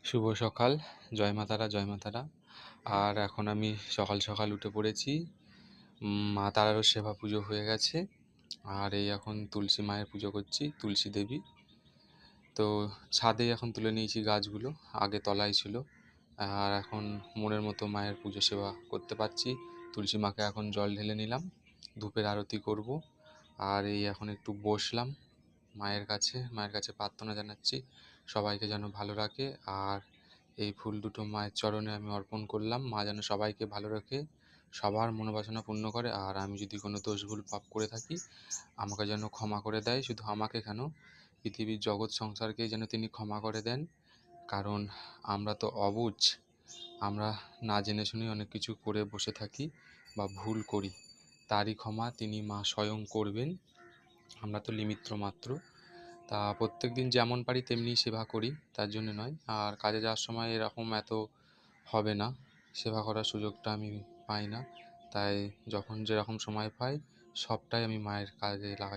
শুভ সকাল। জয় মা তারা, জয় মা তারা। আর এখন আমি সকাল সকাল উঠে পড়েছি। মা তারারও সেবা পুজো হয়ে গেছে। আর এই এখন তুলসী মায়ের পুজো করছি, তুলসী দেবী। তো ছাদে এখন তুলে নিয়েছি গাছগুলো, আগে তলায় ছিল। আর এখন মনের মতো মায়ের পুজো সেবা করতে পারছি। তুলসী মাকে এখন জল ঢেলে নিলাম, ধূপের আরতি করব। আর এই এখন একটু বসলাম মায়ের কাছে প্রার্থনা জানাচ্ছি সবাইকে যেন ভালো রাখে। আর এই ফুল দুটো মায়ের চরণে আমি অর্পণ করলাম। মা যেন সবাইকে ভালো রাখে, সবার মনোবাসনা পূর্ণ করে। আর আমি যদি কোনো দোষ ভুল পাপ করে থাকি আমাকে যেন ক্ষমা করে দেয়। শুধু আমাকে কেন, পৃথিবীর জগৎ সংসারকেই যেন তিনি ক্ষমা করে দেন। কারণ আমরা তো অবুঝ, আমরা না জেনে শুনেই অনেক কিছু করে বসে থাকি বা ভুল করি। তারই ক্ষমা তিনি মা স্বয়ং করবেন। আমরা তো নিমিত্ত মাত্র। তা প্রত্যেকদিন যেমন পারি তেমনি সেবা করি, তার জন্য নয়। আর কাজে যাওয়ার সময় এরকম এত হবে না, সেবা করার সুযোগটা আমি পাই না। তাই যখন যেরকম সময় পাই সবটাই আমি মায়ের কাজে লাগাই।